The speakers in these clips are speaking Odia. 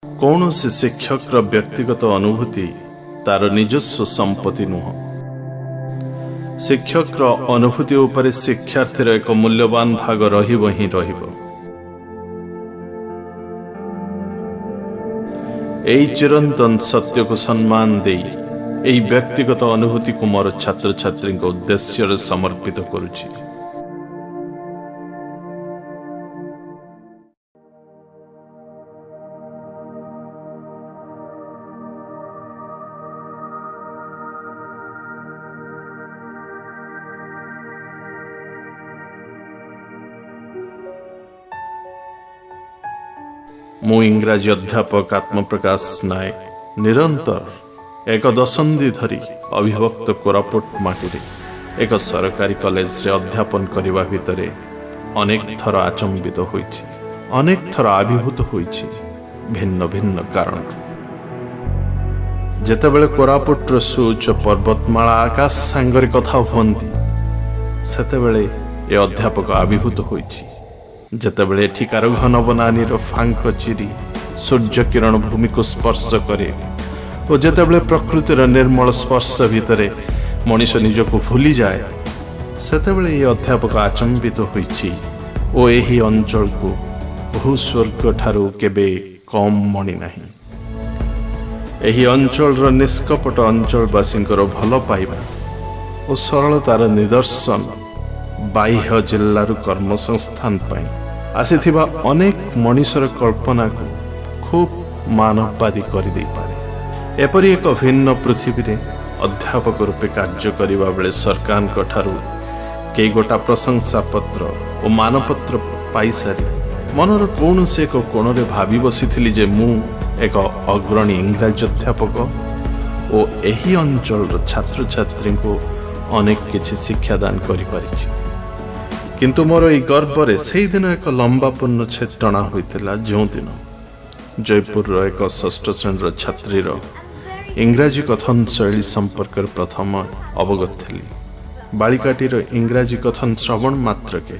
କୌଣସି ଶିକ୍ଷକର ବ୍ୟକ୍ତିଗତ ଅନୁଭୂତି ତାର ନିଜସ୍ୱ ସମ୍ପତ୍ତି ନୁହଁ। ଶିକ୍ଷକର ଅନୁଭୂତି ଉପରେ ଶିକ୍ଷାର୍ଥୀର ଏକ ମୂଲ୍ୟବାନ ଭାଗ ରହିବ ହିଁ ରହିବ। ଏହି ଚିରନ୍ତନ ସତ୍ୟକୁ ସମ୍ମାନ ଦେଇ ଏହି ବ୍ୟକ୍ତିଗତ ଅନୁଭୂତିକୁ ମୋର ଛାତ୍ରଛାତ୍ରୀଙ୍କ ଉଦ୍ଦେଶ୍ୟରେ ସମର୍ପିତ କରୁଛି। ମୁଁ ଇଂରାଜୀ ଅଧ୍ୟାପକ ଆତ୍ମପ୍ରକାଶ ନାୟକ ନିରନ୍ତର ଏକ ଦଶନ୍ଧି ଧରି ଅବିଭକ୍ତ କୋରାପୁଟ ମାଟିରେ ଏକ ସରକାରୀ କଲେଜରେ ଅଧ୍ୟାପନ କରିବା ଭିତରେ ଅନେକ ଥର ଆଚମ୍ବିତ ହୋଇଛି, ଅନେକ ଥର ଆବିର୍ଭୂତ ହୋଇଛି ଭିନ୍ନ ଭିନ୍ନ କାରଣରୁ। ଯେତେବେଳେ କୋରାପୁଟର ସୁଉଚ୍ଚ ପର୍ବତମାଳା ଆକାଶ ସାଙ୍ଗରେ କଥା ହୁଅନ୍ତି, ସେତେବେଳେ ଏ ଅଧ୍ୟାପକ ଆବିର୍ଭୂତ ହୋଇଛି। ଯେତେବେଳେ ଏଠିକାର ଘନ ବନାନୀର ଫାଙ୍କ ଚିରି ସୂର୍ଯ୍ୟ କିରଣ ଭୂମିକୁ ସ୍ପର୍ଶ କରେ ଓ ଯେତେବେଳେ ପ୍ରକୃତିର ନିର୍ମଳ ସ୍ପର୍ଶ ଭିତରେ ମଣିଷ ନିଜକୁ ଭୁଲିଯାଏ, ସେତେବେଳେ ଏହି ଅଧ୍ୟାପକ ଆଚମ୍ବିତ ହୋଇଛି ଓ ଏହି ଅଞ୍ଚଳକୁ ଭୂସ୍ୱର୍ଗ ଠାରୁ କେବେ କମ୍ ମଣି ନାହିଁ। ଏହି ଅଞ୍ଚଳର ନିଷ୍କପଟ ଅଞ୍ଚଳବାସୀଙ୍କର ଭଲ ପାଇବା ଓ ସରଳତାର ନିଦର୍ଶନ ବାହ୍ୟ ଜିଲ୍ଲାରୁ କର୍ମସଂସ୍ଥାନ ପାଇଁ ଆସିଥିବା ଅନେକ ମଣିଷର କଳ୍ପନାକୁ ଖୁବ୍ ମାନବବାଦୀ କରିଦେଇପାରେ। ଏପରି ଏକ ଭିନ୍ନ ପୃଥିବୀରେ ଅଧ୍ୟାପକ ରୂପେ କାର୍ଯ୍ୟ କରିବା ବେଳେ ସରକାରଙ୍କ ଠାରୁ କେଇ ଗୋଟା ପ୍ରଶଂସାପତ୍ର ଓ ମାନପତ୍ର ପାଇସାରି ମନର କୌଣସି ଏକ କୋଣରେ ଭାବି ବସିଥିଲି ଯେ ମୁଁ ଏକ ଅଗ୍ରଣୀ ଇଂରାଜୀ ଅଧ୍ୟାପକ ଓ ଏହି ଅଞ୍ଚଳର ଛାତ୍ରଛାତ୍ରୀଙ୍କୁ ଅନେକ କିଛି ଶିକ୍ଷାଦାନ କରିପାରିଛି। କିନ୍ତୁ ମୋର ଏହି ଗର୍ବରେ ସେହିଦିନ ଏକ ଲମ୍ବା ପୂର୍ଣ୍ଣଚ୍ଛେଦ ଟଣା ହୋଇଥିଲା, ଯେଉଁଦିନ ଜୟପୁରର ଏକ ଷଷ୍ଠ ଶ୍ରେଣୀର ଛାତ୍ରୀର ଇଂରାଜୀ କଥନ ଶୈଳୀ ସମ୍ପର୍କରେ ପ୍ରଥମ ଅବଗତ ଥିଲି। ବାଳିକାଟିର ଇଂରାଜୀ କଥନ ଶ୍ରବଣ ମାତ୍ରକେ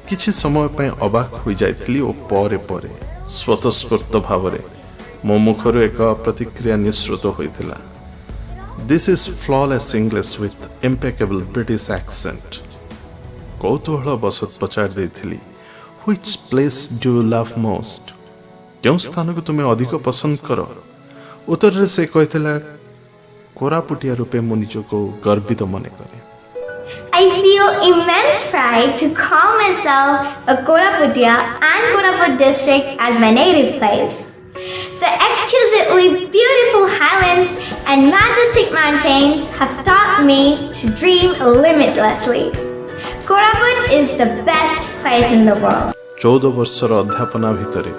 କିଛି ସମୟ ପାଇଁ ଅବାକ ହୋଇଯାଇଥିଲି ଓ ପରେ ପରେ ସ୍ୱତଃସ୍ଫୂର୍ତ୍ତ ଭାବରେ ମୋ ମୁଖରୁ ଏକ ପ୍ରତିକ୍ରିୟା ନିଃସୃତ ହୋଇଥିଲା। This is flawless English with impeccable British accent. କୌତୂହଳ ବଶତଃ ପଚାରି ଦେଇଥିଲି, which place do you love most? କେଉଁ ସ୍ଥାନକୁ ତୁମେ ଅଧିକ ପସନ୍ଦ କର? ଉତ୍ତରରେ ସେ କହିଥିଲା, କୋରାପୁଟିଆ ରୂପେ ମୁଁ ନିଜକୁ ଗର୍ବିତ ମନେ କରେ। I feel immense pride to call myself a Koraputia and Koraput district as my native place. The exquisitely beautiful highlands and majestic mountains have taught me to dream limitlessly. Koraput is the best place in the world. 14 ବର୍ଷର ଅଧ୍ୟାପନା ଭିତରେ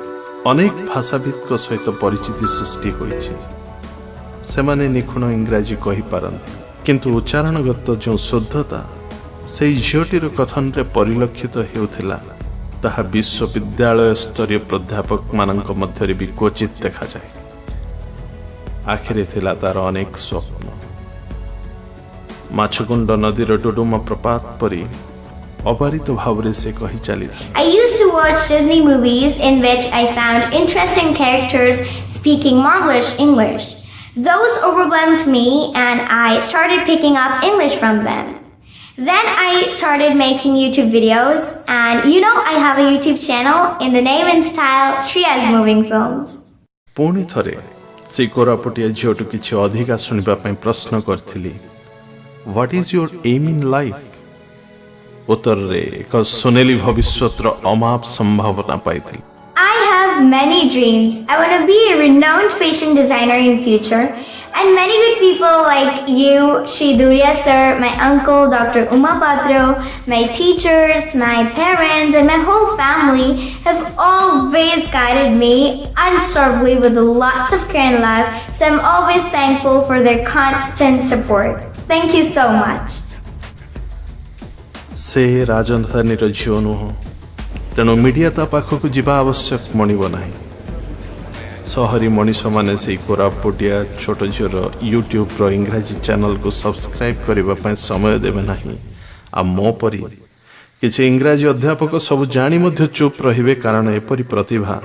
ଅନେକ ଭାଷାବିତ୍ଙ୍କ ସହିତ ପରିଚିତି ସୃଷ୍ଟି ହୋଇଛି। ସେମାନେ ନିଖୁଣ ଇଂରାଜୀ କହିପାରନ୍ତି, କିନ୍ତୁ ଉଚ୍ଚାରଣଗତ ଯେଉଁ ଶୁଦ୍ଧତା ସେହି ଝିଅଟିର କଥନରେ ପରିଲକ୍ଷିତ ହେଉଥିଲା, ତାହା ବିଶ୍ୱବିଦ୍ୟାଳୟ ସ୍ତରୀୟ ପ୍ରାଧ୍ୟାପକମାନଙ୍କ ମଧ୍ୟରେ ବି କ୍ୱଚିତ ଦେଖାଯାଏ। ଆଖିରେ ଥିଲା ତାର ଅନେକ ସ୍ୱପ୍ନ। ମାଛକୁଣ୍ଡ ନଦୀର ଡୁଡୁମା ପ୍ରପାତ ପରି ଅବାରିତ ଭାବରେ ସେ କହି ଚାଲିଥିଲା। I used to watch Disney movies in which I found interesting characters speaking marvelous English. Those overwhelmed me and I started picking up English from them. Then I started making YouTube videos, and I have a YouTube channel in the name and style Shriya's Moving Films. ପୁଣି ଥରେ ସେ କୋରାପୁଟିଆ ଝିଅଠୁ କିଛି ଅଧିକା ଶୁଣିବା ପାଇଁ ପ୍ରଶ୍ନ କରିଥିଲି, what is your aim in life? ଉତ୍ତରରେ ଏକ ସୁନେଲି ଭବିଷ୍ୟତର ଅମାପ ସମ୍ଭାବନା ପାଇଥିଲି। I have many dreams. I want to be a renowned fashion designer in future, and many good people like you, Shri Durya sir, my uncle Dr. Uma Patro, my teachers, my parents, and my whole family have always guided me unswervingly with lots of care and love, so I'm always thankful for their constant support. Thank you so much. ସେ ରାଜଧାନୀର ଝିଅ ନୁହଁ, ତେଣୁ ମିଡ଼ିଆ ତା ପାଖକୁ ଯିବା ଆବଶ୍ୟକ ମଣିବ ନାହିଁ। ସହରୀ ମଣିଷମାନେ ସେହି କୋରାପୁଟିଆ ଛୋଟ ଝିଅର ୟୁଟ୍ୟୁବ୍ର ଇଂରାଜୀ ଚ୍ୟାନେଲକୁ ସବସ୍କ୍ରାଇବ୍ କରିବା ପାଇଁ ସମୟ ଦେବେ ନାହିଁ। ଆଉ ମୋ ପରି କିଛି ଇଂରାଜୀ ଅଧ୍ୟାପକ ସବୁ ଜାଣି ମଧ୍ୟ ଚୁପ୍ ରହିବେ, କାରଣ ଏପରି ପ୍ରତିଭା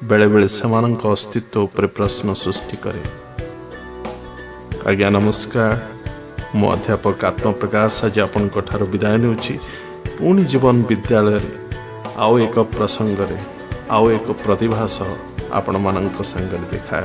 बेले सेमानंक अस्तित्व उपरे प्रश्न सृष्टि करे। आज्ञा नमस्कार, मु अध्यापक आत्मप्रकाश आज आपंक ठारू विदाय नेउछि। पुणी जीवन विद्यालय आउ एक प्रसंग रे आउ एक प्रतिभा सह आपण मानक संगरे देखा।